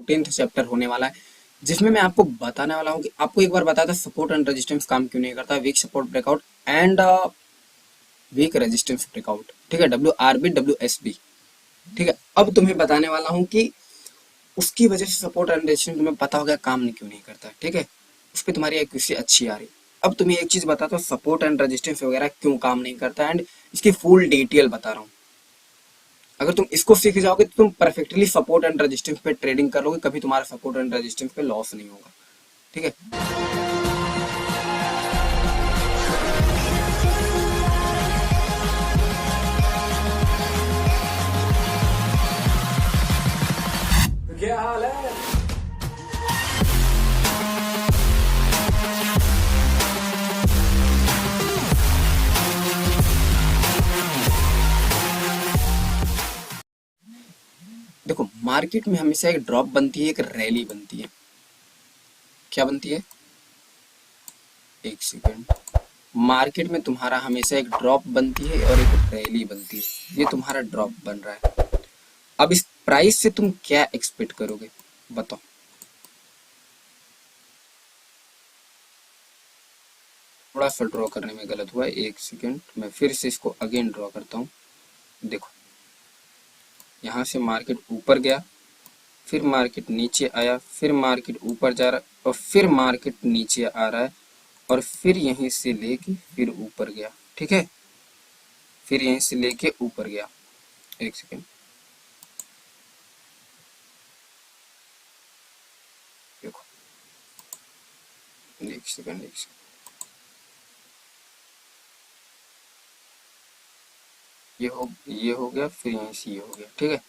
14th chapter होने वाला है, जिसमें मैं आपको बताने वाला हूँ कि आपको एक बार बताया था सपोर्ट एंड रेजिस्टेंस काम क्यों नहीं करता, weak support breakout and weak resistance breakout, ठीक है, WRB WSB, ठीक है। अब तुम्हें बताने वाला हूँ कि उसकी वजह से सपोर्ट एंड रेजिस्टेंस तुम्हें पता हो गया काम नहीं क्यों नहीं करता है, ठीक है। उस पर तुम्हारी एक्यूरेसी अच्छी आ रही। अब तुम्हें एक चीज बताता हूँ सपोर्ट एंड रेजिस्टेंस वगैरह क्यों काम नहीं करता एंड इसकी फुल डिटेल बता रहा हूँ। अगर तुम इसको सीख जाओगे तो तुम परफेक्टली सपोर्ट एंड रेजिस्टेंस पे ट्रेडिंग कर लोगे, कभी तुम्हारा सपोर्ट एंड रेजिस्टेंस पे लॉस नहीं होगा, ठीक है। क्या हाल है? देखो मार्केट में हमेशा एक ड्रॉप बनती है, एक रैली बनती है। क्या बनती है? एक सेकेंड। मार्केट में तुम्हारा हमेशा एक ड्रॉप बनती है और एक रैली बनती है। ये तुम्हारा ड्रॉप बन रहा है। अब इस प्राइस से तुम क्या एक्सपेक्ट करोगे, बताओ। थोड़ा सा ड्रॉ करने में गलत हुआ है, एक सेकेंड, मैं फिर से इसको अगेन ड्रॉ करता हूँ। देखो यहाँ से मार्केट ऊपर गया, फिर मार्केट नीचे आया, फिर मार्केट ऊपर जा रहा है और फिर मार्केट नीचे आ रहा है और फिर यहीं से लेके फिर ऊपर गया, ठीक है। फिर यहीं से लेके ऊपर गया। एक सेकेंड, देखो, एक सेकेंड, एक सेकेंड, ये हो गया, फिर यहीं से ये हो गया, ठीक है।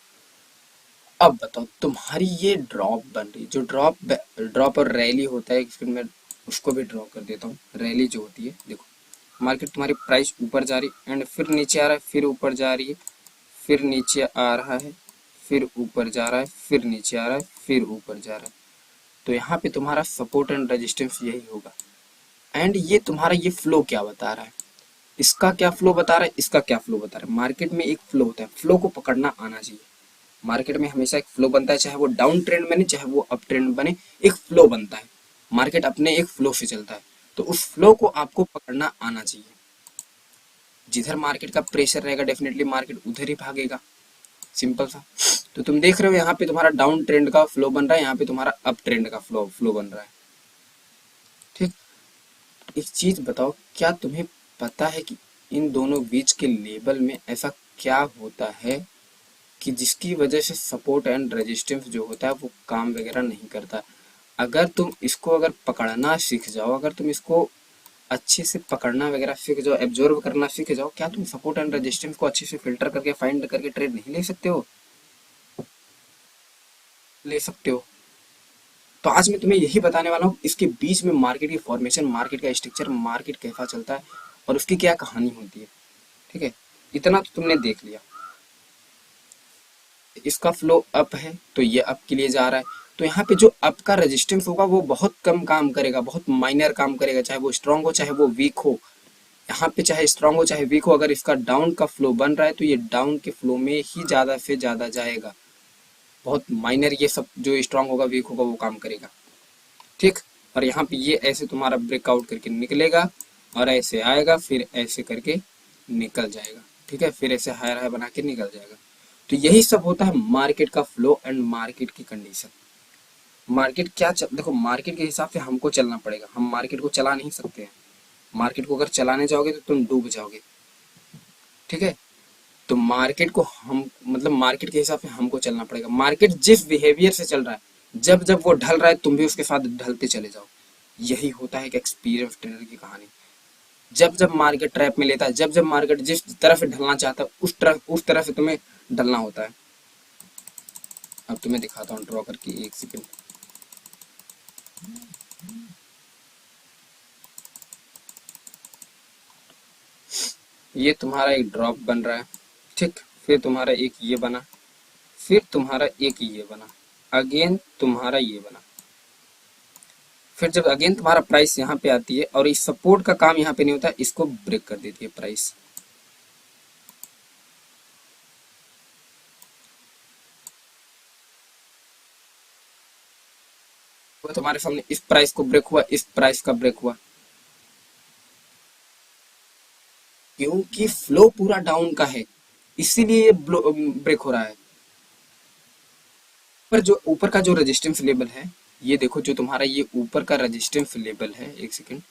अब बताओ तुम्हारी ये ड्रॉप बन रही, जो ड्रॉप और रैली होता है, फिर मैं उसको भी ड्रॉ कर देता हूँ। रैली जो होती है, देखो मार्केट तुम्हारी प्राइस ऊपर जा रही एंड फिर नीचे आ रहा है, फिर ऊपर जा रही है, फिर नीचे आ रहा है, फिर ऊपर जा रहा है, फिर नीचे आ रहा है, फिर ऊपर जा रहा है। तो यहाँ पे तुम्हारा सपोर्ट एंड रेजिस्टेंस यही होगा। एंड ये तुम्हारा ये फ्लो क्या बता रहा है, इसका क्या फ्लो बता रहा है, इसका क्या फ्लो बता रहा है। मार्केट में एक फ्लो होता है, फ्लो को पकड़ना आना चाहिए। मार्केट में हमेशा एक फ्लो बनता है, चाहे वो डाउन ट्रेंड बने चाहे वो अप ट्रेंड बने, एक फ्लो बनता है। मार्केट अपने एक फ्लो से चलता है, तो उस फ्लो को आपको पकड़ना आना चाहिए। जिधर मार्केट का प्रेशर रहेगा डेफिनेटली मार्केट उधर ही भागेगा, सिंपल सा। तो तुम देख रहे हो यहाँ पे तुम्हारा डाउन ट्रेंड का फ्लो बन रहा है, यहाँ पे तुम्हारा अप ट्रेंड का फ्लो बन रहा है, ठीक। एक चीज बताओ, क्या तुम्हें पता है कि इन दोनों बीच के लेवल में ऐसा क्या होता है कि जिसकी वजह से सपोर्ट एंड रेजिस्टेंस जो होता है वो काम वगैरह नहीं करता। अगर तुम इसको अगर पकड़ना सीख जाओ, अगर तुम इसको अच्छे से पकड़ना वगैरह सीख जाओ, एब्जॉर्व करना सीख जाओ, क्या तुम सपोर्ट एंड रेजिस्टेंस को अच्छे से फिल्टर करके फाइंड करके ट्रेड नहीं ले सकते हो? ले सकते हो। तो आज मैं तुम्हें यही बताने वाला हूँ, इसके बीच में मार्केट की फॉर्मेशन, मार्केट का स्ट्रक्चर, मार्केट कैसा चलता है और उसकी क्या कहानी होती है, ठीक है। इतना तो तुमने देख लिया। इसका फ्लो अप है तो ये अप के लिए जा रहा है, तो यहाँ पे जो अप का रेजिस्टेंस होगा वो बहुत कम काम करेगा, बहुत माइनर काम करेगा, चाहे वो स्ट्रांग हो चाहे वो वीक हो। यहाँ पे चाहे स्ट्रांग हो चाहे वीक हो, अगर इसका डाउन का फ्लो बन रहा है तो ये डाउन के फ्लो में ही ज्यादा से ज्यादा जाएगा। बहुत माइनर ये सब जो स्ट्रांग होगा वीक होगा वो काम करेगा, ठीक। और यहाँ पे ये ऐसे तुम्हारा ब्रेकआउट करके निकलेगा और ऐसे आएगा, फिर ऐसे करके निकल जाएगा, ठीक है, फिर ऐसे हायर हाई बना के निकल जाएगा। तो यही सब होता है मार्केट का फ्लो एंड मार्केट की कंडीशन। मार्केट देखो मार्केट के हिसाब से हमको चलना पड़ेगा, हम मार्केट को चला नहीं सकते हैं। मार्केट को अगर चलाने जाओगे तो तुम डूब जाओगे, ठीक है। तो मार्केट को हम मतलब मार्केट के हिसाब से हमको चलना पड़ेगा। मार्केट जिस बिहेवियर से चल रहा है, जब जब वो ढल रहा है तुम भी उसके साथ ढलते चले जाओ। यही होता है एक एक्सपीरियंस ट्रेडर की कहानी। जब जब मार्केट ट्रैप में लेता है, जब जब मार्केट जिस तरफ से ढलना चाहता है उस तरफ से तुम्हें ढलना होता है। अब तुम्हें दिखाता हूँ ड्रॉ करके, एक सेकंड। ये तुम्हारा एक ड्रॉप बन रहा है, ठीक। फिर तुम्हारा एक ये बना, फिर तुम्हारा एक ये बना, अगेन तुम्हारा ये बना। फिर जब अगेन तुम्हारा प्राइस यहाँ पे आती है और इस सपोर्ट का काम यहाँ पे नहीं होता, इसको ब्रेक कर देती है प्राइस। वो तुम्हारे सामने इस प्राइस को ब्रेक हुआ, इस प्राइस का ब्रेक हुआ, क्योंकि फ्लो पूरा डाउन का है, इसीलिए ये ब्रेक हो रहा है। पर जो ऊपर का जो रेजिस्टेंस लेवल है, ये देखो जो तुम्हारा ये ऊपर का रेजिस्टेंस लेवल है, एक सेकेंड,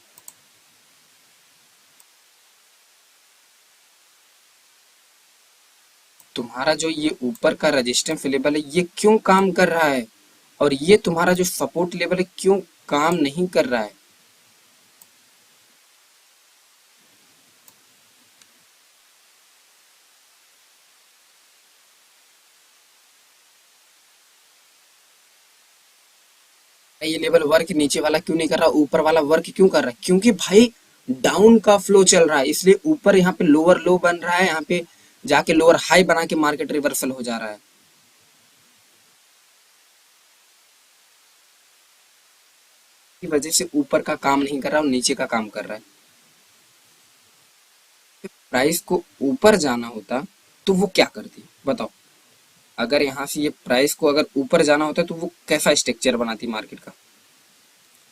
तुम्हारा जो ये ऊपर का रेजिस्टेंस लेवल है ये क्यों काम कर रहा है, और ये तुम्हारा जो सपोर्ट लेवल है क्यों काम नहीं कर रहा है। ये लेवल वर्क नीचे वाला क्यों नहीं कर रहा, ऊपर वाला वर्क क्यों कर रहा है, क्योंकि भाई डाउन का फ्लो चल रहा है, इसलिए ऊपर यहाँ पे लोअर लो बन रहा है, यहाँ पे जाके लोअर हाई बना के मार्केट रिवर्सल हो जा रहा है। की वजह से ऊपर का काम नहीं कर रहा और नीचे का काम कर रहा है। प्राइस को ऊपर जाना होता तो वो क्या करती बताओ, अगर यहाँ से ये प्राइस को अगर ऊपर जाना होता तो वो कैसा स्ट्रक्चर बनाती मार्केट का।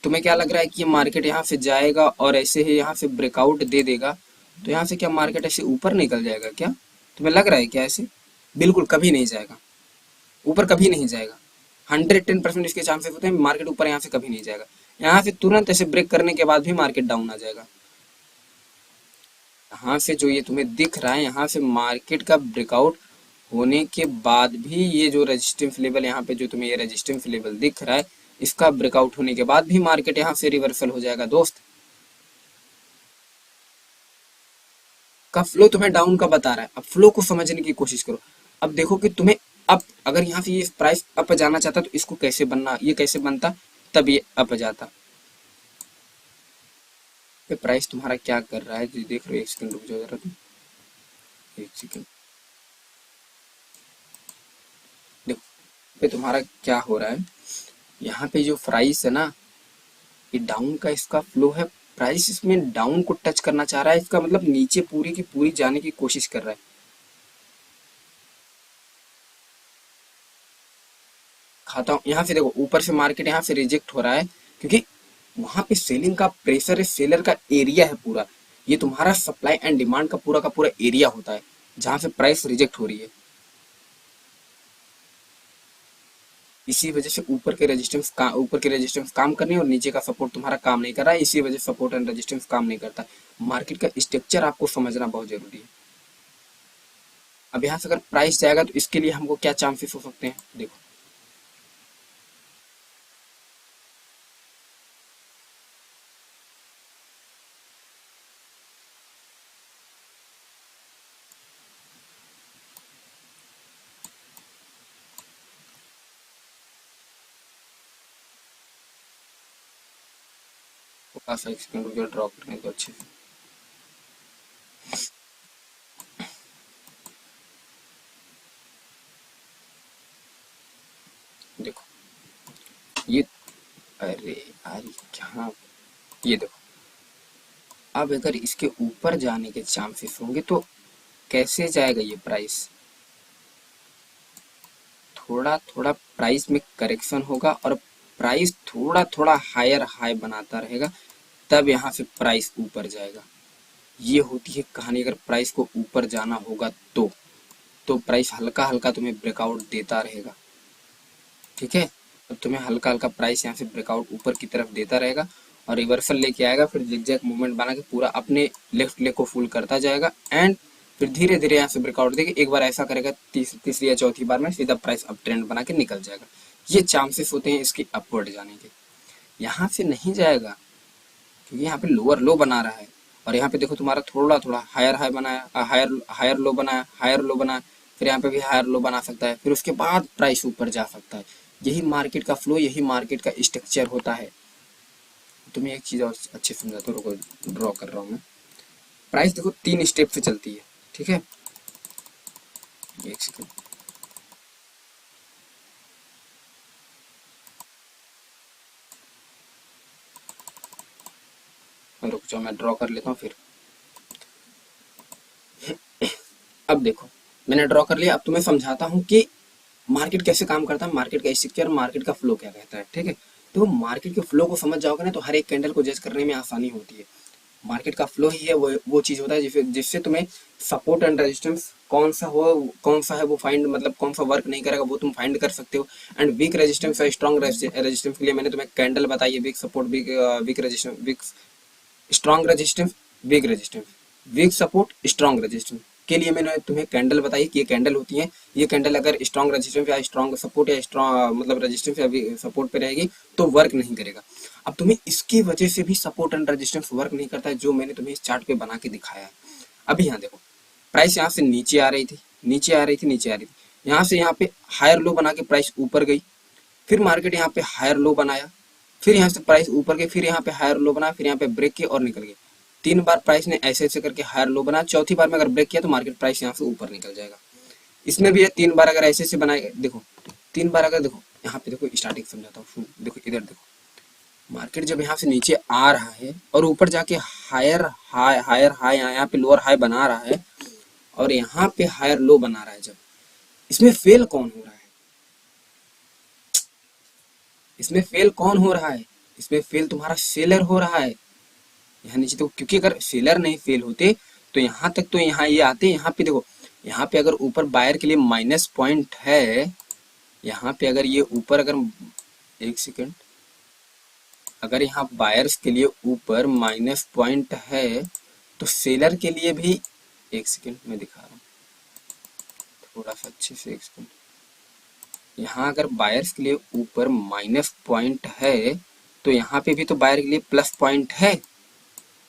तुम्हें क्या लग रहा है कि ये मार्केट यहाँ से जाएगा और ऐसे ही यहाँ से ब्रेकआउट दे देगा, तो यहाँ से क्या मार्केट ऐसे ऊपर निकल जाएगा क्या, तुम्हें लग रहा है क्या ऐसे? बिल्कुल कभी नहीं जाएगा, ऊपर कभी नहीं जाएगा। 110% इसके चांसेस होते हैं मार्केट ऊपर यहाँ से कभी नहीं जाएगा। यहाँ से तुरंत ऐसे ब्रेक करने के बाद भी मार्केट डाउन आ जाएगा। यहाँ से जो ये तुम्हें दिख रहा है, यहाँ से मार्केट का ब्रेकआउट होने के बाद भी ये जो रेजिस्टेंस लेवल यहाँ पे जो तुम्हें ये रेजिस्टेंस लेवल दिख रहा है, इसका ब्रेकआउट होने के बाद भी मार्केट यहाँ से रिवर्सल हो जाएगा दोस्त। का फ्लो तुम्हें डाउन का बता रहा है, अब फ्लो को समझने की कोशिश करो। अब देखो कि तुम्हें अप, अगर यहाँ से ये प्राइस अप जाना चाहता तो इसको कैसे बनना, ये कैसे बनता, तब ये अप जाता। ये प्राइस तुम्हारा क्या कर रहा है, जो देख रहे हो, एक सेकंड रुक जाओ जरा तुम, एक सेकंड देखो पे तुम्हारा क्या हो रहा है। यहाँ पे जो प्राइस है ना, ये डाउन का इसका फ्लो है, प्राइस इसमें डाउन को टच करना चाह रहा है, इसका मतलब नीचे पूरी की पूरी जाने की कोशिश कर रहा है। खाता हूँ यहाँ से देखो, ऊपर से मार्केट यहाँ से रिजेक्ट हो रहा है, क्योंकि वहां पे सेलिंग का प्रेशर है, सेलर का एरिया है पूरा, ये तुम्हारा सप्लाई एंड डिमांड का पूरा एरिया होता है जहां से प्राइस रिजेक्ट हो रही है। इसी वजह से ऊपर के रेजिस्टेंस काम करनी है और नीचे का सपोर्ट तुम्हारा काम नहीं कर रहा है, इसी वजह से सपोर्ट एंड रेजिस्टेंस काम नहीं करता। मार्केट का स्ट्रक्चर आपको समझना बहुत जरूरी है। अब यहाँ से अगर प्राइस जाएगा तो इसके लिए हमको क्या चांसेस हो सकते हैं, देखो थोड़ा सा एक्सप्लेन ड्रॉ करने दो अच्छे से। देखो ये, अरे यार क्या, ये देखो, अब अगर इसके ऊपर जाने के चांसेस होंगे तो कैसे जाएगा ये प्राइस, थोड़ा थोड़ा प्राइस में करेक्शन होगा और प्राइस थोड़ा थोड़ा हायर हाई बनाता रहेगा, तब यहाँ से प्राइस ऊपर जाएगा। ये होती है कहानी। अगर प्राइस को ऊपर जाना होगा तो प्राइस हल्का हल्का तुम्हें ब्रेकआउट देता रहेगा, ठीक है। अब तुम्हें हल्का हल्का प्राइस यहाँ से ब्रेकआउट ऊपर की तरफ देता रहेगा और रिवर्सल लेके आएगा, फिर जिगजैग मूवमेंट बना के पूरा अपने लेफ्ट लेग को फुल करता जाएगा एंड फिर धीरे धीरे यहाँ से ब्रेकआउट देके एक बार ऐसा करेगा, तीसरी या चौथी बार में सीधा प्राइस अप ट्रेंड बना के निकल जाएगा। ये चांसेस होते हैं इसके अपवर्ड जाने के। यहाँ से नहीं जाएगा क्योंकि यहाँ पे लोअर लो बना रहा है और यहाँ पे देखो तुम्हारा थोड़ा थोड़ा हायर हाई बनाया, हायर हायर लो बनाया, हायर लो बनाया, फिर यहाँ पे भी हायर लो बना सकता है, फिर उसके बाद प्राइस ऊपर जा सकता है। यही मार्केट का फ्लो, यही मार्केट का स्ट्रक्चर होता है। तुम्हें एक चीज और अच्छे समझाता हूँ, रुको ड्रॉ कर रहा हूँ मैं। प्राइस देखो 3 स्टेप से चलती है, ठीक है, एक सेकंड, रुक जाओ मैं ड्रॉ कर लेता हूँ फिर। अब देखो मैंने ड्रॉ कर लिया, अब तुम्हें समझाता हूँ कि मार्केट कैसे काम करता है, मार्केट का स्ट्रक्चर, मार्केट का फ्लो क्या कहता है, ठीक है। तो मार्केट के फ्लो को समझ जाओगे ना तो हर एक कैंडल को जज करने में आसानी होती है। मार्केट का फ्लो ही है वो चीज होता है जिससे जिससे तुम्हें सपोर्ट एंड रेजिस्टेंस कौन सा है वो फाइंड, मतलब कौन सा वर्क नहीं करेगा वो तुम फाइंड कर सकते हो। एंड वीक रेजिस्टेंस और स्ट्रॉन्ग रेजिस्टेंस के लिए मैंने तुम्हें कैंडल बताई है, weak support, weak resistance, weak strong resistance, weak resistance, weak support, strong resistance के लिए मैंने तुम्हें कैंडल बताई कि ये कैंडल होती है। ये कैंडल अगर स्ट्रॉन्ग रेजिस्टेंस या स्ट्रॉन्ग सपोर्ट या स्ट्रॉन्ग मतलब रेजिस्टेंस या सपोर्ट पे रहेगी तो वर्क नहीं करेगा। अब तुम्हें इसकी वजह से भी सपोर्ट एंड रेजिस्टेंस वर्क नहीं करता है, जो मैंने तुम्हें इस चार्ट पे बना के दिखाया है। अभी यहाँ देखो, प्राइस यहाँ से नीचे आ रही थी, नीचे आ रही थी, नीचे आ रही थी, यहाँ से यहाँ पे हायर लो बना के प्राइस ऊपर गई, फिर मार्केट यहाँ पे हायर लो बनाया, फिर यहाँ से प्राइस ऊपर गई, फिर यहाँ पे हायर लो बनाया, फिर यहाँ पे ब्रेक किया और निकल गई। 3 बार प्राइस ने ऐसे ऐसे करके हायर लो बनाया, चौथी बार में अगर ब्रेक किया तो मार्केट प्राइस यहाँ से ऊपर निकल जाएगा। इसमें भी 3 बार अगर ऐसे ऐसे बनाए, देखो 3 बार अगर देखो यहाँ पे देखो स्टार्टिंग समझाता हूँ, देखो इधर देखो, मार्केट जब यहाँ से नीचे आ रहा है और ऊपर जाके हायर हाई यहाँ पे लोअर हाई बना रहा है और यहाँ पे हायर लो बना रहा है, जब इसमें फेल कौन हो रहा है? इसमें फेल कौन हो रहा है? इसमें फेल तुम्हारा सेलर हो रहा है यहाँ नीचे। तो क्योंकि अगर सेलर नहीं फेल होते तो यहाँ तक तो यहाँ ये आते, यहाँ पे देखो, यहाँ पे अगर ऊपर बायर के लिए माइनस पॉइंट है, यहाँ पे अगर ये ऊपर अगर एक सेकेंड, अगर यहाँ बायर्स के लिए ऊपर माइनस पॉइंट है तो सेलर के लिए भी, एक सेकेंड मैं दिखा रहा हूँ थोड़ा सा अच्छे से, एक सेकेंड, यहाँ अगर बायर्स के लिए ऊपर माइनस पॉइंट है तो यहाँ पे भी तो बायर के लिए प्लस पॉइंट है।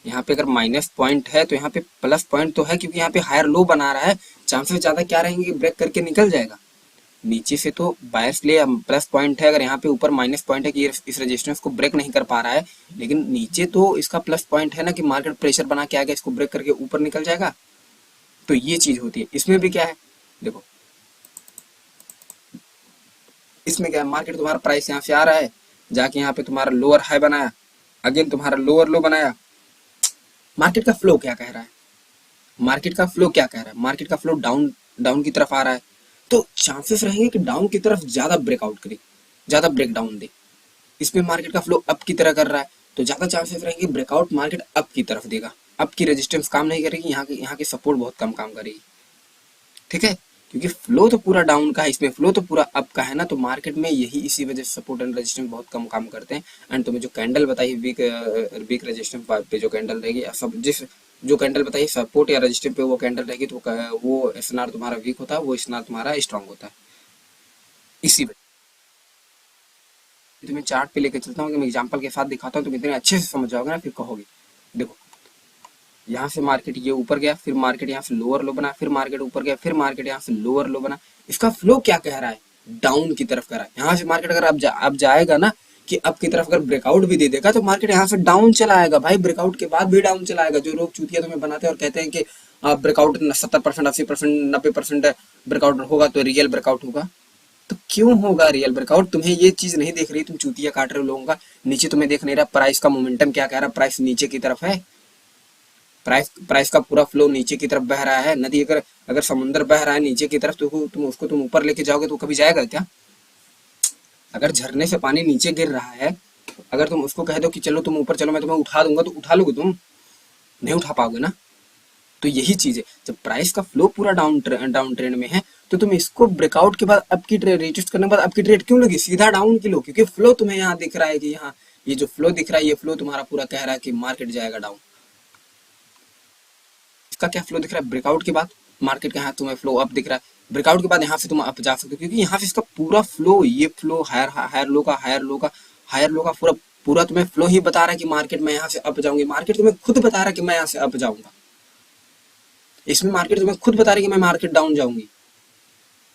यहाँ पे अगर माइनस पॉइंट है तो यहाँ पे प्लस पॉइंट तो है, क्योंकि यहाँ पे हायर लो बना रहा है, चांसेस ज्यादा क्या रहेंगे कि ब्रेक करके निकल जाएगा। नीचे से तो बायर्स के लिए प्लस पॉइंट है, अगर यहाँ पे ऊपर माइनस पॉइंट है कि इस रेजिस्टेंस को ब्रेक नहीं कर पा रहा है, लेकिन नीचे तो इसका प्लस पॉइंट है ना कि मार्केट प्रेशर बना के आएगा, इसको ब्रेक करके ऊपर निकल जाएगा। तो ये चीज होती है। इसमें भी क्या है देखो, इसमें क्या है, मार्केट तुम्हारा प्राइस यहाँ से आ रहा है, जाके यहाँ पे तुम्हारा लोअर हाई बनाया, अगेन तुम्हारा लोअर लो बनाया। मार्केट का फ्लो क्या कह रहा है? मार्केट का फ्लो क्या कह रहा है? मार्केट का फ्लो डाउन डाउन की तरफ आ रहा है, तो चांसेस रहेंगे कि डाउन की तरफ ज्यादा ब्रेकआउट करे, ज्यादा ब्रेक डाउन दे। इसमें मार्केट का फ्लो अप की तरह कर रहा है तो ज्यादा चांसेस रहेंगे ब्रेकआउट मार्केट अप की तरफ देगा। अप की रेजिस्टेंस काम नहीं करेगी, यहाँ की सपोर्ट बहुत कम काम करेगी, ठीक है, क्योंकि फ्लो तो पूरा डाउन का है, इसमें फ्लो तो पूरा अप का है ना, तो मार्केट में यही इसी वजह से सपोर्ट एंड रेजिस्टेंस बहुत कम काम करते हैं। एंड तुम्हें जो कैंडल बताई वीक रेजिस्टेंस पे जो कैंडल रहेगी, सब जिस जो कैंडल बताइए सपोर्ट या रेजिस्टेंस पे वो कैंडल रहेगी तो वो एसएनआर तुम्हारा वीक होता है, वो एसएनआर तुम्हारा स्ट्रांग होता है। इसी वजह तुम्हें चार्ट पे लेकर चलता हूँ कि मैं एग्जांपल के साथ दिखाता हूँ, तुम इतने अच्छे से समझ जाओगे ना, फिर कहोगे। देखो यहाँ से मार्केट ये ऊपर गया, फिर मार्केट यहाँ से लोअर लो बना, फिर मार्केट ऊपर गया, फिर मार्केट यहाँ से लोअर लो बना। इसका फ्लो क्या कह रहा है? डाउन की तरफ कर रहा है। यहाँ से मार्केट अगर अब जाएगा ना कि अब की तरफ अगर ब्रेकआउट भी दे देगा तो मार्केट यहाँ से डाउन चला आएगा भाई, ब्रेकआउट के बाद भी डाउन चला आएगा। जो लोग चूतिया तुम्हें बनाते हैं और कहते हैं कि ब्रेकआउट 70%, 80%, 90% ब्रेकआउट होगा तो रियल ब्रेकआउट होगा, तो क्यों होगा रियल ब्रेकआउट? तुम्हें ये चीज नहीं देख रही, तुम चूतिया काट रहे हो लोगों का। नीचे तुम्हें देख नहीं रहा प्राइस का मोमेंटम क्या कह रहा है, प्राइस नीचे की तरफ है, प्राइस का पूरा फ्लो नीचे की तरफ बह रहा है। नदी अगर अगर समुद्र बह रहा है नीचे की तरफ तो तुम ऊपर लेके जाओगे तो कभी जाएगा क्या? अगर झरने से पानी नीचे गिर रहा है, अगर तुम उसको कह दो कि चलो तुम ऊपर चलो मैं तुम्हें उठा दूंगा, तो उठा लोगे तुम? नहीं उठा पाओगे ना। तो यही चीज है, जब प्राइस का फ्लो पूरा डाउन ट्रेंड में है तो तुम इसको ब्रेकआउट के बाद अब की ट्रेड रिटेस्ट करने के बाद अब की ट्रेड क्यों लगी? सीधा डाउन की लो, क्योंकि फ्लो तुम्हें यहाँ दिख रहा है कि यहाँ ये जो फ्लो दिख रहा है, ये फ्लो तुम्हारा पूरा कह रहा है कि मार्केट जाएगा डाउन। इसका क्या फ्लो दिख रहा है? ब्रेकआउट के बाद मार्केट का यहाँ तुम्हें फ्लो अप दिख रहा है, ब्रेकआउट के बाद यहाँ से तुम अप जा सकते हो, क्योंकि यहाँ से इसका पूरा फ्लो, ये फ्लो हायर हायर लो का हायर लो का हायर लो का पूरा पूरा तुम्हें फ्लो ही बता रहा है कि मार्केट में यहाँ से अप जाऊंगी। मार्केट तुम्हें खुद बता रहा है कि मैं यहाँ से अप जाऊंगा, इसमें मार्केट तुम्हें खुद बता रही है कि मैं मार्केट डाउन जाऊंगी।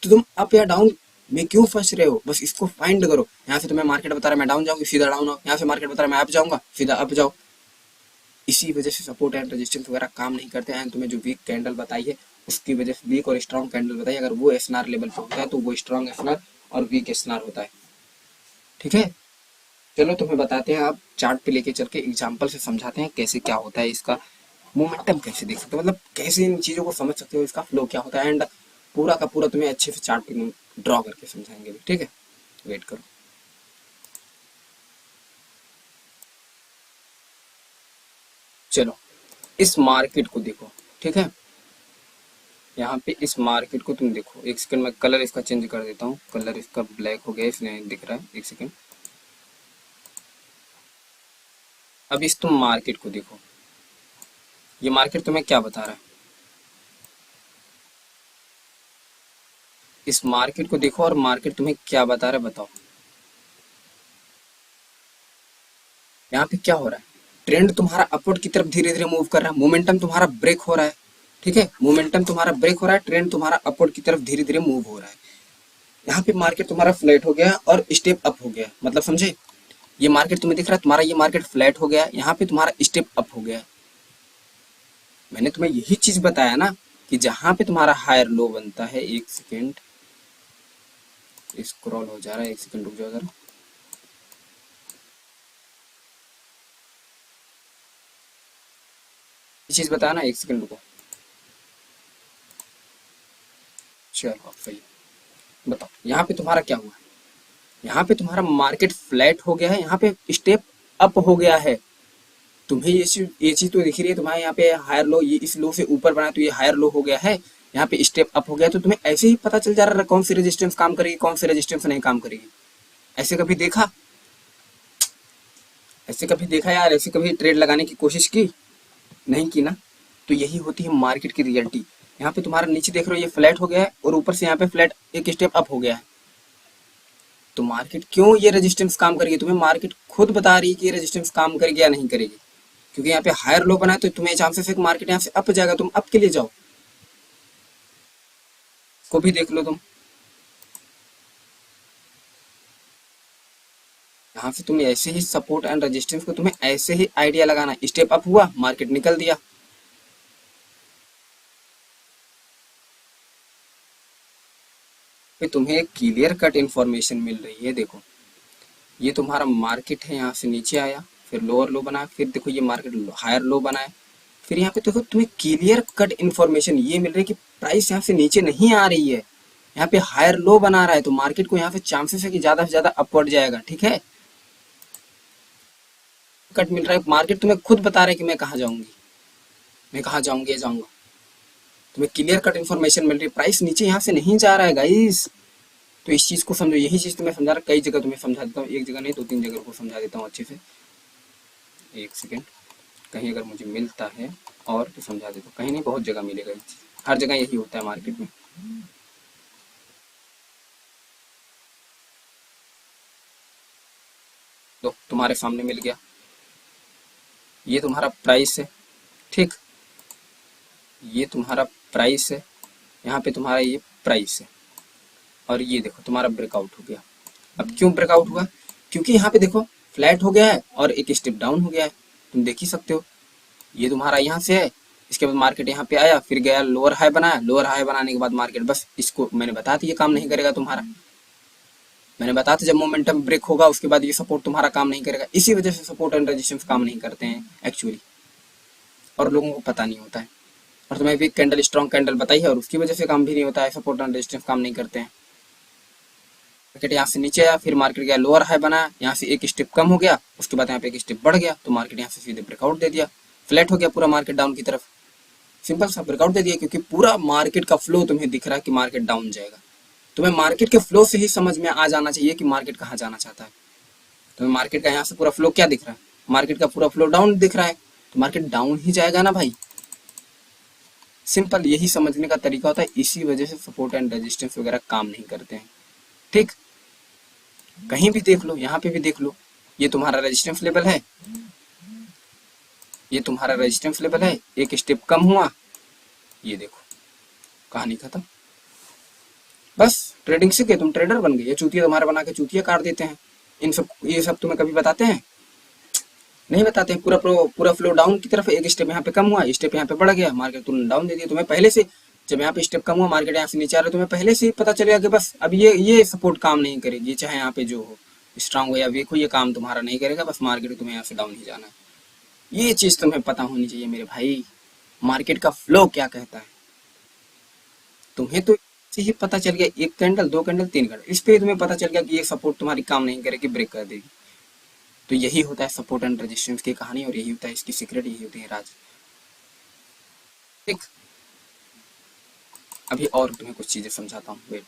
तो तुम अप या डाउन में क्यों फंस रहे हो? बस इसको फाइंड करो। यहाँ से तुम्हें मार्केट बता रहा है मैं डाउन जाऊंगी, सीधा डाउन आओ। यहाँ से मार्केट बता रहा है मैं अप जाऊंगा, सीधा अप जाओ। इसी वजह से सपोर्ट एंड रेजिस्टेंस वगैरह काम नहीं करते हैं। तुम्हें जो वीक कैंडल बताई है उसकी वजह से, वीक और स्ट्रॉन्ग कैंडल बताई, अगर वो एसएनआर लेवल पे होता है तो वो स्ट्रॉन्ग एसएनआर और वीक एसएनआर होता है, ठीक है। चलो तुम्हें बताते हैं, आप चार्ट पे लेके चल के एग्जाम्पल से समझाते हैं कैसे क्या होता है, इसका मोमेंटम कैसे देख सकते हो, मतलब कैसे इन चीजों को समझ सकते हो, इसका फ्लो क्या होता है। एंड पूरा का पूरा तुम्हें अच्छे से चार्ट पे ड्रॉ करके समझाएंगे भी, ठीक है। वेट करो। चलो इस मार्केट को देखो, ठीक है, यहाँ पे इस मार्केट को तुम देखो। एक सेकंड में कलर इसका चेंज कर देता हूँ, कलर इसका ब्लैक हो गया इसलिए दिख रहा है, एक सेकंड। अब इस तुम मार्केट को देखो, ये मार्केट तुम्हें क्या बता रहा है, इस मार्केट को देखो और मार्केट तुम्हें क्या बता रहा है बताओ। यहाँ पे क्या हो रहा है, ट्रेंड तुम्हारा अपवर्ड की तरफ धीरे धीरे मूव कर रहा है, मोमेंटम तुम्हारा ब्रेक हो रहा है, ठीक है, मोमेंटम तुम्हारा ब्रेक हो रहा है, ट्रेंड तुम्हारा अपवर्ड की तरफ धीरे धीरे मूव हो रहा है। यहाँ पे मार्केट तुम्हारा फ्लैट हो गया और स्टेप अप हो गया, मतलब समझे, ये मार्केट तुम्हें दिख रहा है, तुम्हारा ये मार्केट फ्लैट हो गया, यहाँ पे तुम्हारा स्टेप अप हो गया। मैंने तुम्हें यही चीज बताया ना कि जहां पे तुम्हारा हायर लो बनता है, एक सेकेंड स्क्रॉल हो जा रहा है, एक सेकेंड रुक जाओ जरा, ये चीज बताया ना, एक सेकेंड रुको। चलो अब सही, बताओ यहाँ पे तुम्हारा क्या हुआ, यहाँ पे तुम्हारा मार्केट फ्लैट हो गया है, यहाँ पे स्टेप अप हो गया है। तुम्हें ये चीज तो दिख रही है, तुम्हारे यहाँ पे हायर लो, ये इस लो से ऊपर बना तो ये हायर लो हो गया है, यहाँ पे स्टेप अप हो गया, तो तुम्हें ऐसे ही पता चल जा रहा है कौन सी रेजिस्टेंस काम करेगी, कौन सी रेजिस्टेंस नहीं काम करेगी। ऐसे कभी देखा, ऐसे कभी देखा यार, ऐसे कभी ट्रेड लगाने की कोशिश की, नहीं की ना। तो यही होती है मार्केट की रियलिटी। यहाँ पे तुम्हारा नीचे देख रहे हो ये फ्लैट हो गया है और ऊपर से यहाँ पे फ्लैट एक स्टेप अप हो गया है। तो मार्केट क्यों ये रेजिस्टेंस काम करेगी, तुम्हें मार्केट खुद बता रही है कि ये रेजिस्टेंस काम करेगी या नहीं करेगी, क्योंकि यहाँ पे हायर लो बना है तो तुम्हें चांसेस है कि मार्केट यहाँ से अप जाएगा, तुम अप के लिए जाओ। को भी देख लो तुम, यहाँ से तुम्हें ऐसे ही सपोर्ट एंड रेजिस्टेंस को तुम्हें ऐसे ही आइडिया लगाना, स्टेप अप हुआ मार्केट निकल दिया। फिर तुम्हें एक क्लियर कट इन्फॉर्मेशन मिल रही है, देखो ये तुम्हारा मार्केट है, यहाँ से नीचे आया, फिर लोअर लो बना, फिर देखो ये मार्केट हायर लो बना है, फिर यहाँ पे देखो तुम्हें क्लियर कट इन्फॉर्मेशन ये मिल रही है कि प्राइस यहाँ से नीचे नहीं आ रही है, यहाँ पे हायर लो बना रहा है, तो मार्केट को यहाँ से चांसेस है कि ज्यादा से ज्यादा अपवर्ड जाएगा, ठीक है। कट मिल रहा है, मार्केट तुम्हें खुद बता रहा है कि मैं कहाँ जाऊंगी, मैं कहाँ जाऊंगी, जाऊंगा, तुम्हें क्लियर कट इन्फॉर्मेशन मिल रही है, प्राइस नीचे यहाँ से नहीं जा रहा है गाइस। तो इस चीज को समझो, यही चीज तुम्हें समझा रहा, कई जगह तुम्हें समझा देता हूँ, एक जगह नहीं 2-3 जगह को समझा देता हूँ अच्छे से। एक सेकेंड, कहीं अगर मुझे मिलता है और तो समझा देता हूँ, कहीं नहीं बहुत जगह मिलेगा, हर जगह यही होता है मार्केट में। तो तुम्हारे सामने मिल गया, ये तुम्हारा प्राइस है, ठीक, ये तुम्हारा प्राइस है, यहाँ पे तुम्हारा ये प्राइस है, और ये देखो तुम्हारा ब्रेकआउट हो गया। अब क्यों ब्रेकआउट हुआ, क्योंकि यहाँ पे देखो फ्लैट हो गया है और एक स्टेप डाउन हो गया है, तुम देख ही सकते हो, ये तुम्हारा यहाँ से है, इसके बाद मार्केट यहाँ पे आया, फिर गया लोअर हाई बनाया, लोअर हाई बनाने के बाद मार्केट, बस इसको मैंने बता दिया, ये काम नहीं करेगा तुम्हारा, मैंने बताया था जब मोमेंटम ब्रेक होगा उसके बाद ये सपोर्ट तुम्हारा काम नहीं करेगा, इसी वजह से सपोर्ट एंड रेजिस्टेंस काम नहीं करते हैं एक्चुअली, और लोगों को पता नहीं होता है। और तुम्हें वीक कैंडल स्ट्रॉन्ग कैंडल बताई है और उसकी वजह से काम भी नहीं होता है, सपोर्ट एंड रेजिस्टेंस काम नहीं करते हैं। मार्केट यहाँ से नीचे आया, फिर मार्केट गया लोअर हाई बनाया, यहाँ से एक स्टेप कम हो गया, उसके बाद यहाँ पे एक स्टेप बढ़ गया, तो मार्केट यहाँ से सीधे ब्रेकआउट दे दिया, फ्लैट हो गया पूरा मार्केट डाउन की तरफ, सिंपल सा ब्रेकआउट दे दिया, क्योंकि पूरा मार्केट का फ्लो तुम्हें दिख रहा है कि मार्केट डाउन जाएगा। तुम्हें मार्केट के फ्लो से ही समझ में आ जाना चाहिए कि मार्केट कहाँ जाना चाहता है। तुम्हें मार्केट का यहाँ से पूरा फ्लो क्या दिख रहा है, मार्केट का पूरा फ्लो डाउन दिख रहा है, तो मार्केट डाउन ही जाएगा ना भाई, सिंपल यही समझने का तरीका होता है, इसी वजह से सपोर्ट एंड रेजिस्टेंस वगैरह काम नहीं करते हैं, ठीक। कहीं भी देख लो, यहाँ पे भी देख लो, ये तुम्हारा रेजिस्टेंस लेवल है, ये तुम्हारा रेजिस्टेंस लेवल है, एक स्टेप कम हुआ, ये देखो कहानी खत्म, बस ट्रेडिंग सीखे तुम ट्रेडर बन गए, ये चूतिया तुम्हारे बना के चूतिया काट देते हैं। इन सब ये सब तुम्हें कभी बताते हैं, नहीं बताते हैं। पूरा फ्लो डाउन की तरफ, एक स्टेप यहाँ पे कम हुआ, स्टेप यहाँ पे बढ़ गया, मार्केट तुरंत डाउन दे दिया, तुम्हें पहले से जब यहाँ पे स्टेप कम हुआ मार्केट यहाँ से नीचे आ रहा है, तुम्हें पहले से ही पता चलेगा कि बस अब ये सपोर्ट काम नहीं करेगी, चाहे यहाँ पे जो हो स्ट्रांग हो या वीक हो, ये काम तुम्हारा नहीं करेगा, बस मार्केट तुम्हें यहाँ से डाउन ही जाना है। ये चीज तुम्हें पता होनी चाहिए मेरे भाई, मार्केट का फ्लो क्या कहता है। तुम्हें तो से ही पता चल गया, एक कैंडल, 2 कैंडल, 3 कैंडल, इस पे तुम्हें पता चल गया कि ये सपोर्ट तुम्हारी काम नहीं करेगी, ब्रेक कर देगी। तो यही होता है सपोर्ट एंड रेजिस्टेंस की कहानी, और यही होता है इसकी सीक्रेट, यही होती है राज। ठीक, अभी और तुम्हें कुछ चीजें समझाता हूँ, वेट।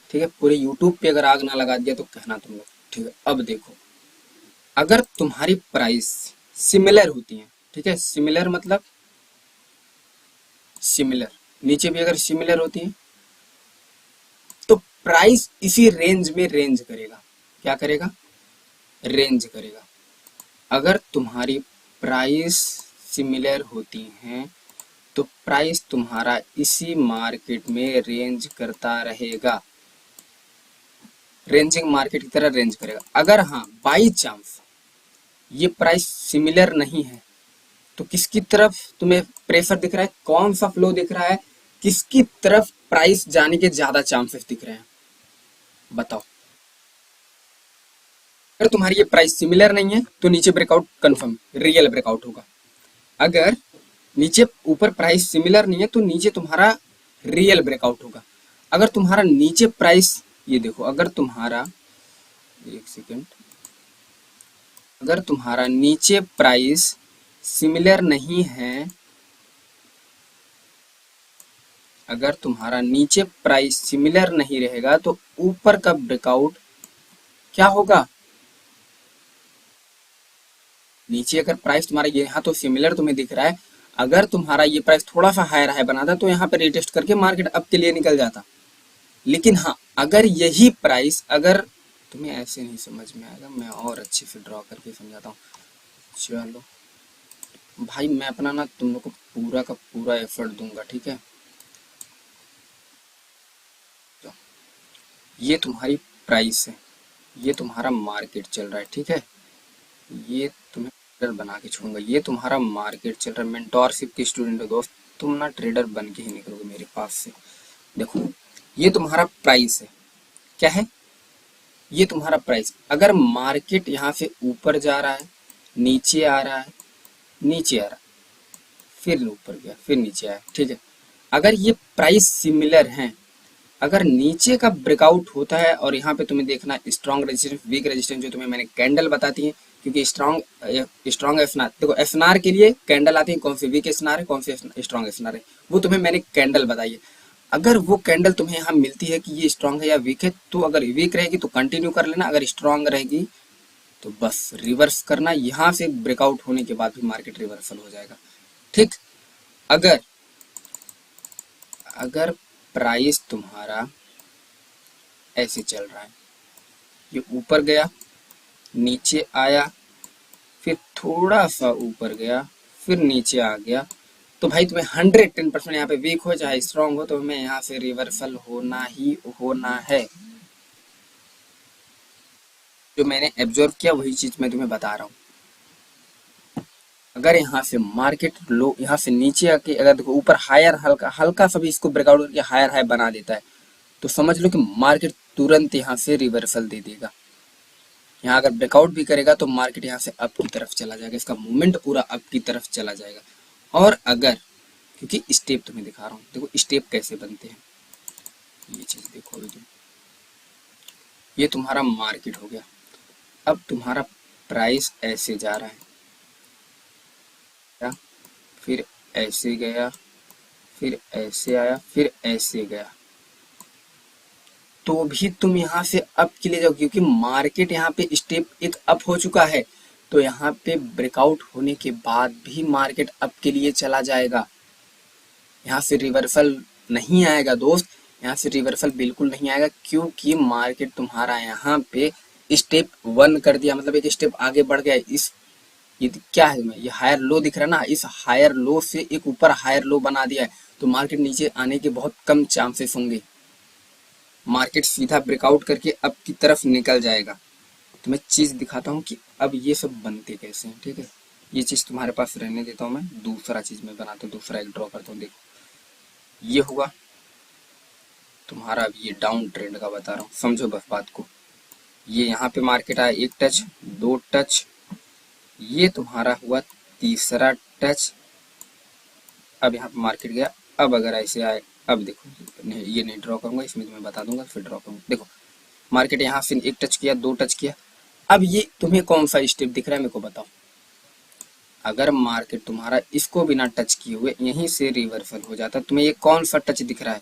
ठीक है, पूरे यूट्यूब पे अगर आग ना लगा दिया तो कहना तुम लोग। ठीक है, अब देखो, अगर तुम्हारी प्राइस सिमिलर होती है, ठीक है, सिमिलर मतलब सिमिलर, नीचे भी अगर सिमिलर होती है तो प्राइस इसी रेंज में रेंज करेगा। क्या करेगा? रेंज करेगा। अगर तुम्हारी प्राइस सिमिलर होती हैं तो प्राइस तुम्हारा इसी मार्केट में रेंज करता रहेगा, रेंजिंग मार्केट की तरह रेंज करेगा। अगर हाँ बाई चांस ये प्राइस सिमिलर नहीं है तो किसकी तरफ तुम्हें प्रेफर दिख रहा है, कौन सा फ्लो दिख रहा है, किसकी तरफ प्राइस जाने के ज्यादा चांसेस दिख रहे हैं, बताओ। अगर तुम्हारी ये प्राइस सिमिलर नहीं है तो नीचे ब्रेकआउट कंफर्म, रियल ब्रेकआउट होगा। अगर नीचे ऊपर प्राइस सिमिलर नहीं है तो नीचे तुम्हारा रियल ब्रेकआउट होगा। अगर तुम्हारा नीचे प्राइस, ये देखो, अगर तुम्हारा, एक सेकेंड, अगर तुम्हारा नीचे प्राइस सिमिलर नहीं है, अगर तुम्हारा नीचे प्राइस सिमिलर नहीं रहेगा तो ऊपर का ब्रेकआउट क्या होगा? नीचे अगर प्राइस तुम्हारा ये यहाँ तो सिमिलर तुम्हें दिख रहा है, अगर तुम्हारा ये प्राइस थोड़ा सा हायर हाई बनाता तो यहाँ पे रिटेस्ट करके मार्केट अप के लिए निकल जाता। लेकिन हाँ, अगर यही प्राइस, अगर तुम्हें ऐसे नहीं समझ में आएगा, मैं और अच्छे से ड्रॉ करके समझाता हूँ। चलो भाई, मैं अपना ना तुम लोग को पूरा का पूरा एफर्ट दूंगा, ठीक है। तो ये तुम्हारी प्राइस है, ये तुम्हारा मार्केट चल रहा है, ठीक है। ये तुम्हें ट्रेडर बना के छोड़ूंगा, ये तुम्हारा मार्केट चल रहा है। मेंटोरशिप के स्टूडेंट हो दोस्त, तुम ना ट्रेडर बन के ही निकलोगे मेरे पास से। देखो, ये तुम्हारा प्राइस है, क्या है? ये तुम्हारा प्राइस। अगर मार्केट यहाँ से ऊपर जा रहा है, नीचे आ रहा है, नीचे आ रहा है, फिर ऊपर गया, फिर नीचे आया, ठीक है। अगर ये प्राइस सिमिलर हैं, अगर नीचे का ब्रेकआउट होता है और यहाँ पे तुम्हें देखना स्ट्रॉन्ग रेजिस्टेंस, वीक रेजिस्टेंस, जो तुम्हें मैंने कैंडल बताती है, क्योंकि स्ट्रॉन्ग एफएनआर, देखो एफएनआर के लिए कैंडल आती है, कौन सी वीक एफएनआर है, कौन सी स्ट्रॉन्ग एफएनआर है, वो तुम्हें मैंने कैंडल बताई है। अगर वो कैंडल तुम्हें यहाँ मिलती है कि ये स्ट्रॉन्ग है या वीक है, तो अगर वीक रहेगी तो कंटिन्यू कर लेना, अगर स्ट्रॉन्ग रहेगी तो बस रिवर्स करना। यहाँ से ब्रेकआउट होने के बाद भी मार्केट रिवर्सल हो जाएगा, ठीक। अगर अगर प्राइस तुम्हारा ऐसे चल रहा है, ये ऊपर गया, नीचे आया, फिर थोड़ा सा ऊपर गया, फिर नीचे आ गया, तो भाई तुम्हें 110% यहाँ पे वीक हो चाहे स्ट्रांग हो, तो हमें यहाँ से रिवर्सल होना ही होना है। जो मैंने एब्जॉर्व किया वही चीज मैं तुम्हें बता रहा हूँ। अगर यहाँ से मार्केट लो, यहाँ से नीचे आके अगर देखो ऊपर हायर, हल्का हल्का सा भी इसको ब्रेकआउट करके हायर हाई बना देता है, तो समझ लो कि मार्केट तुरंत यहाँ से रिवर्सल दे देगा। यहाँ अगर ब्रेकआउट भी करेगा तो मार्केट यहाँ से अप की तरफ चला जाएगा, इसका मूवमेंट पूरा अप की तरफ चला जाएगा। और अगर, क्योंकि स्टेप तुम्हें दिखा रहा हूँ, देखो स्टेप कैसे बनते हैं, ये चीज देखो अभी तुम, ये तुम्हारा मार्केट हो गया। अब तुम्हारा प्राइस ऐसे जा रहा है, क्या? फिर ऐसे गया, फिर ऐसे आया, फिर ऐसे गया, तो भी तुम यहाँ से अप के लिए जाओ, क्योंकि मार्केट यहाँ पे स्टेप एक अप हो चुका है, तो यहाँ पे ब्रेकआउट होने के बाद भी मार्केट अप के लिए चला जाएगा। यहाँ से रिवर्सल नहीं आएगा दोस्त, यहाँ से रिवर्सल बिल्कुल नहीं आएगा, क्योंकि मार्केट तुम्हारा यहाँ पे स्टेप 1 कर दिया, मतलब एक स्टेप आगे बढ़ गया। इस, ये क्या है, ये हायर लो दिख रहा है ना, इस हायर लो से एक ऊपर हायर लो बना दिया है, तो मार्केट नीचे आने के बहुत कम चांसेस होंगे। मार्केट सीधा ब्रेकआउट करके अप की तरफ निकल जाएगा। तो मैं चीज दिखाता हूँ कि अब ये सब बनते कैसे हैं, ठीक है। ये चीज तुम्हारे पास रहने देता हूँ, मैं दूसरा चीज में बनाता हूँ, दूसरा एक ड्रॉ करता हूँ। देखो ये हुआ तुम्हारा, अब ये डाउन ट्रेंड का बता रहा हूँ, समझो बस बात को। ये यहाँ पे मार्केट आया, एक टच, दो टच, ये तुम्हारा हुआ तीसरा टच, अब यहाँ पे मार्केट गया। अब अगर ऐसे आए अब देखो, ये नहीं ड्रॉ करूंगा, इसमें मैं बता दूंगा फिर ड्रॉ करूंगा। देखो मार्केट यहाँ से एक टच किया, दो टच किया। अब ये तुम्हें कौन सा स्टेप दिख रहा है मेरे को बताओ। अगर मार्केट तुम्हारा इसको बिना टच किए हुए यहीं से रिवर्सल हो जाता, तुम्हें ये कौन सा टच दिख रहा है?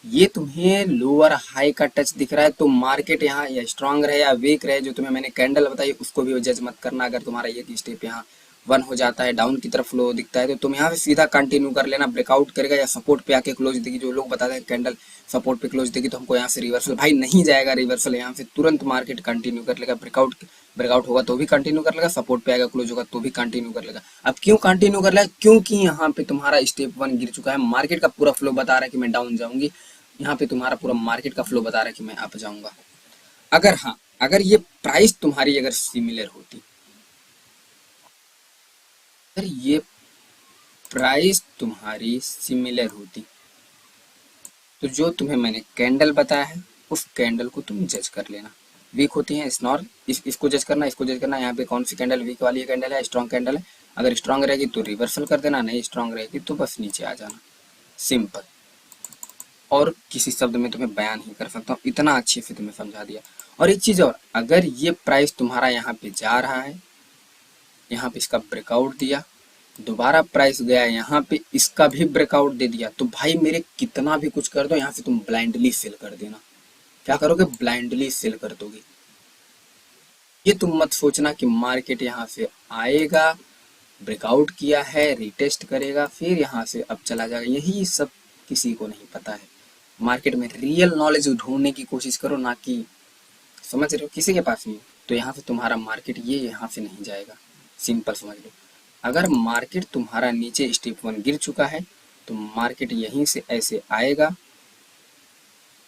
ये तुम्हें लोअर हाई का टच दिख रहा है। तो मार्केट यहाँ या स्ट्रांग रहे या वीक रहे, जो तुम्हें मैंने कैंडल बताई उसको भी जज मत करना। अगर तुम्हारा ये स्टेप यहाँ वन हो जाता है, डाउन की तरफ फ्लो दिखता है, तो तुम यहाँ से सीधा कंटिन्यू कर लेना। ब्रेकआउट करेगा या सपोर्ट पे आके क्लोज देगी, जो लोग बताते हैं कैंडल सपोर्ट पे क्लोज देगी तो हमको यहाँ से रिवर्सल, भाई नहीं जाएगा रिवर्सल, यहाँ से तुरंत मार्केट कंटिन्यू कर लेगा। ब्रेकआउट ब्रेकआउट होगा तो भी कंटिन्यू कर लेगा, सपोर्ट पे आएगा क्लोज होगा तो भी कंटिन्यू कर लेगा। अब क्यों कंटिन्यू कर लेगा? क्योंकि यहाँ पे तुम्हारा स्टेप वन गिर चुका है। मार्केट का पूरा फ्लो बता रहा है कि मैं डाउन जाऊंगी, यहाँ पे तुम्हारा पूरा मार्केट का फ्लो बता रहा है कि मैं अप जाऊंगा। अगर हाँ, अगर ये प्राइस तुम्हारी अगर सिमिलर होती, अगर ये प्राइस तुम्हारी सिमिलर होती, तो जो तुम्हें मैंने कैंडल बताया है उस कैंडल को तुम जज कर लेना। वीक होती है स्नॉर, इसको जज करना, इसको जज करना, यहाँ पे कौन सी कैंडल वीक वाली कैंडल है, स्ट्रॉन्ग कैंडल है। अगर स्ट्रॉन्ग रहेगी तो रिवर्सल कर देना, नहीं स्ट्रॉन्ग रहेगी तो बस नीचे आ जाना। सिंपल, और किसी शब्द में तुम्हें बयान नहीं कर सकता हूँ, इतना अच्छे से तुम्हें समझा दिया। और एक चीज और, अगर ये प्राइस तुम्हारा यहाँ पे जा रहा है, यहाँ पे इसका ब्रेकआउट दिया, दोबारा प्राइस गया यहाँ पे, इसका भी ब्रेकआउट दे दिया, तो भाई मेरे कितना भी कुछ कर दो, यहाँ से तुम ब्लाइंडली सेल कर देना। क्या करोगे? ब्लाइंडली सेल कर दोगे। ये तुम मत सोचना कि मार्केट यहाँ से आएगा, ब्रेकआउट किया है, रिटेस्ट करेगा, फिर यहाँ से अब चला जाएगा, यही सब किसी को नहीं पता है। मार्केट में रियल नॉलेज ढूंढने की कोशिश करो, ना कि समझ रहे हो किसी के पास नहीं। तो यहाँ से तुम्हारा मार्केट ये यहाँ से नहीं जाएगा, सिंपल समझ लो। अगर मार्केट तुम्हारा नीचे स्टेप वन गिर चुका है तो मार्केट यहीं से ऐसे आएगा,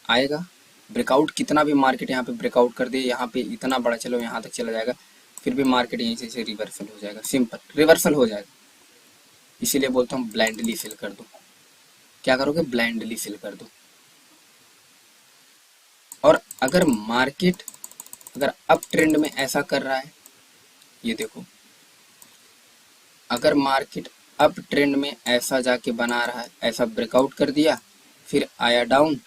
आएगा ब्रेकआउट, कितना भी मार्केट यहाँ पे ब्रेकआउट कर दे, यहाँ पे इतना बड़ा चलो यहाँ तक चला जाएगा, फिर भी मार्केट यहीं से रिवर्सल हो जाएगा, सिंपल रिवर्सल हो जाएगा। इसीलिए बोलता हूँ ब्लाइंडली फिल कर दो। क्या करोगे? ब्लाइंडली फिल कर दो। और अगर मार्केट अगर अप ट्रेंड में ऐसा कर रहा है, ये देखो, अगर मार्केट अप ट्रेंड में ऐसा जाके बना रहा है, ऐसा ब्रेकआउट कर दिया, फिर आया डाउन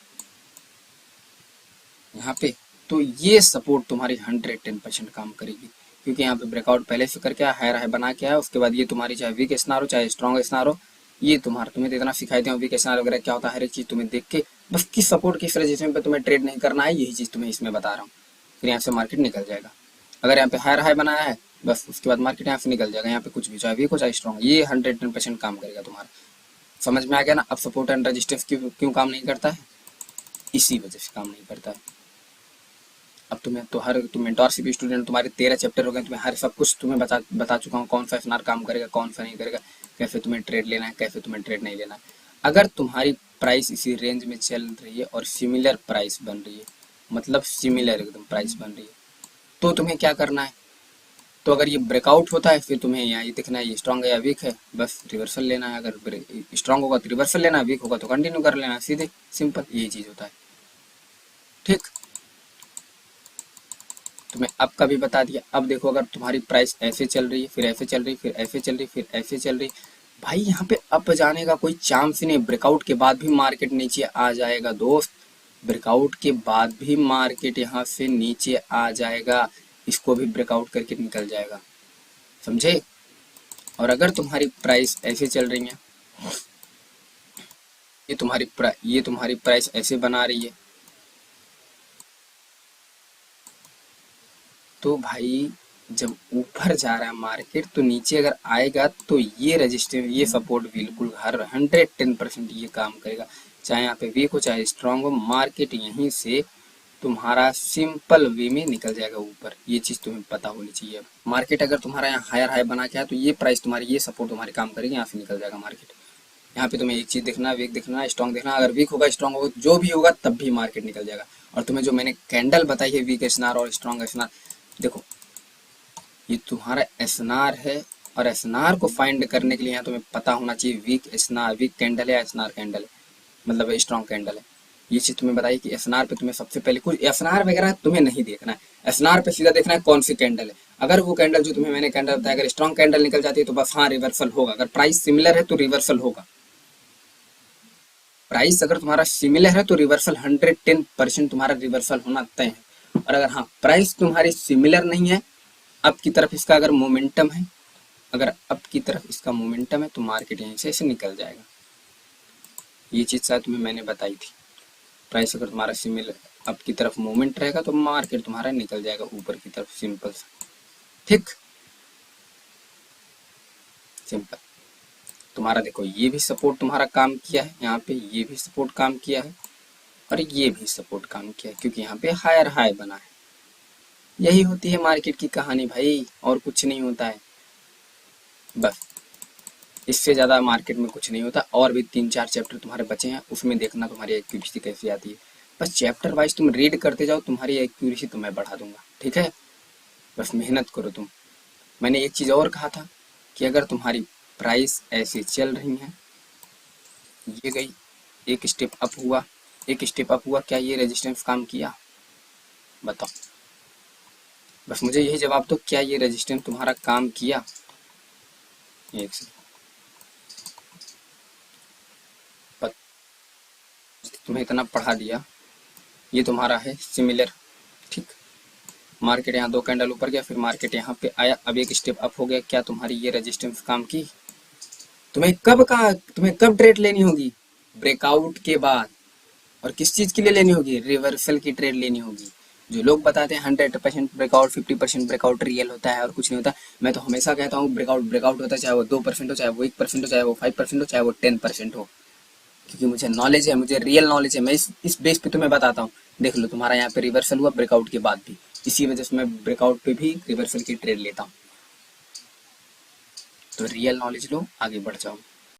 यहाँ पे, तो ये सपोर्ट तुम्हारी 110% काम करेगी, क्योंकि यहाँ पे ब्रेकआउट पहले से करके हायर हाई बना के आया। उसके बाद ये तुम्हारी चाहे वीक स्नार हो चाहे स्ट्रॉन्ग स्नार हो, ये तुम्हारा, तुम्हें तो इतना सिखाई दिया वीक स्नार वगैरह क्या होता है, हर एक चीज तुम्हें देख के, बस किस सपोर्ट किस रजिस्ट्रेशन पे तुम्हें ट्रेड नहीं करना है, यही चीज तुम्हें इसमें बता रहा हूँ। फिर यहाँ से मार्केट निकल जाएगा। अगर यहाँ पे हायर हाई बनाया है, बस उसके बाद मार्केट यहाँ से निकल जाएगा। यहाँ पे कुछ भी चाहे वीक हो चाहे स्ट्रॉन्ग, ये 110% काम करेगा तुम्हारा। समझ में आ गया ना? अब सपोर्ट एंड रजिस्टेंस क्यों काम नहीं करता है? इसी वजह से काम नहीं करता है। अब तुम मेंटोरशिप स्टूडेंट, तुम्हारे 13 चैप्टर हो गए, तुम्हें हर सब कुछ तुम्हें बता चुका हूँ, कौन सा एफएनआर काम करेगा कौन सा नहीं करेगा, कैसे तुम्हें ट्रेड लेना है कैसे तुम्हें ट्रेड नहीं लेना है। अगर तुम्हारी प्राइस इसी रेंज में चल रही है और सिमिलर प्राइस बन रही है, मतलब सिमिलर एकदम प्राइस बन रही है, तो तुम्हें क्या करना है? तो अगर ये ब्रेकआउट होता है फिर तुम्हें यहाँ ये दिखना है ये स्ट्रॉन्ग है या वीक है, बस रिवर्सल लेना है। अगर स्ट्रॉन्ग होगा तो रिवर्सल लेना है, वीक होगा तो कंटिन्यू कर लेना है, सीधे सिंपल यही चीज होता है। ठीक, तो मैं अब का भी बता दिया। अब देखो, अगर तुम्हारी प्राइस ऐसे चल रही है, फिर ऐसे चल रही, फिर ऐसे चल रही, फिर ऐसे चल रही, भाई यहाँ पे अप जाने का कोई चांस ही नहीं। ब्रेकआउट के बाद भी मार्केट नीचे आ जाएगा दोस्त, ब्रेकआउट के बाद भी मार्केट यहाँ से नीचे आ जाएगा, इसको भी ब्रेकआउट करके निकल जाएगा, समझे? और अगर तुम्हारी प्राइस ऐसे चल रही है, ये तुम्हारी प्राइस ऐसे बना रही है, तो भाई जब ऊपर जा रहा है मार्केट तो नीचे अगर आएगा तो ये रजिस्टेंस ये सपोर्ट बिल्कुल हर 110% ये काम करेगा, चाहे यहाँ पे वीक हो चाहे स्ट्रांग हो, मार्केट यहीं से तुम्हारा सिंपल वे में निकल जाएगा ऊपर। ये चीज तुम्हें पता होनी चाहिए। मार्केट अगर तुम्हारा यहाँ हायर हाई बना के है तो ये प्राइस तुम्हारी ये सपोर्ट तुम्हारी काम करेगी, यहाँ से निकल जाएगा मार्केट। यहाँ पे तुम्हें एक चीज देखना है, वीक देखना है, स्ट्रॉन्ग देखना है। अगर वीक होगा स्ट्रॉन्ग होगा जो भी होगा तब भी मार्केट निकल जाएगा। और तुम्हें जो मैंने कैंडल बताई है वीक एसएनआर और स्ट्रॉन्ग एसएनआर, देखो ये तुम्हारा एसएनआर है, और एसएनआर को फाइंड करने के लिए यहाँ तुम्हें पता होना चाहिए वीक एसएनआर, वीक कैंडल है एसएनआर कैंडल है, मतलब स्ट्रॉन्ग कैंडल है। ये चीज तुम्हें बताई कि एसएनआर पे तुम्हें सबसे पहले कुछ एसएनआर वगैरह तुम्हें नहीं देखना है, एसएनआर पे सीधा देखना है कौन सी कैंडल है। अगर वो कैंडल जो तुम्हें मैंने कैंडल बताया अगर स्ट्रॉन्ग कैंडल निकल जाती है तो बस हाँ रिवर्सल होगा, अगर प्राइस सिमिलर है तो रिवर्सल होगा। प्राइस अगर तुम्हारा सिमिलर है तो रिवर्सल 110% तुम्हारा रिवर्सल होना तय है। और अगर हाँ प्राइस तुम्हारी सिमिलर नहीं है, अप की तरफ इसका अगर मोमेंटम है, अगर अप की तरफ इसका मोमेंटम है तो मार्केट यहीं से निकल जाएगा। ये चीज शायद तुम्हें मैंने बताई थी। प्राइस अगर तुम्हारा सिमिलर अप की तरफ मूवमेंट रहेगा तो मार्केट तुम्हारा निकल जाएगा ऊपर की तरफ, सिंपल सा। ठीक, सिंपल। तुम्हारा देखो ये भी सपोर्ट तुम्हारा काम किया है, यहाँ पे ये भी सपोर्ट काम किया है और ये भी सपोर्ट काम किया है, क्योंकि यहाँ पे हायर हाई बना है। यही होती है मार्केट की कहानी भाई, और कुछ नहीं होता है। बस इससे ज्यादा मार्केट में कुछ नहीं होता। और भी 3-4 चैप्टर तुम्हारे बचे हैं, उसमें देखना तुम्हारी एक्यूरेसी कैसी आती है। बस चैप्टर वाइज तुम रीड करते जाओ, तुम्हारी एक्यूरेसी तो मैं बढ़ा दूंगा। ठीक है, बस मेहनत करो तुम। मैंने एक चीज और कहा था कि अगर तुम्हारी प्राइस ऐसे चल रही है, ये गई, एक स्टेप अप हुआ, एक स्टेप अप हुआ, क्या ये रेजिस्टेंस काम किया? बताओ, बस मुझे यही जवाब दो, क्या ये रेजिस्टेंस तुम्हारा काम किया? एक से तुम्हें इतना पढ़ा दिया, ये तुम्हारा है सिमिलर। ठीक, मार्केट यहाँ 2 कैंडल ऊपर गया, फिर मार्केट यहाँ पे आया, अब एक स्टेप अप हो गया, क्या तुम्हारी ये रेजिस्टेंस काम की? तुम्हें कब ट्रेड लेनी होगी? ब्रेकआउट के बाद। और किस चीज के लिए लेनी होगी? रिवर्सल की ट्रेड लेनी होगी। जो लोग बताते हैं 100% ब्रेकआउट, 50% ब्रेकआउट रियल होता है और कुछ नहीं होता, मैं तो हमेशा कहता हूँ ब्रेकआउट ब्रेकआउट होता है, चाहे वो 2% हो, चाहे वो 1% हो, चाहे वो 5% हो, चाहे वो 10% हो। क्योंकि मुझे नॉलेज है, मुझे रियल नॉलेज है, मैं इस बेस पे तुम्हें बताता हूँ। देख लो तुम्हारा यहाँ पे रिवर्सल हुआ ब्रेकआउट के बाद भी, इसी वजह से मैं ब्रेकआउट पे भी रिवर्सल की ट्रेड लेता हूँ। तो रियल नॉलेज लो, आगे बढ़ जाओ।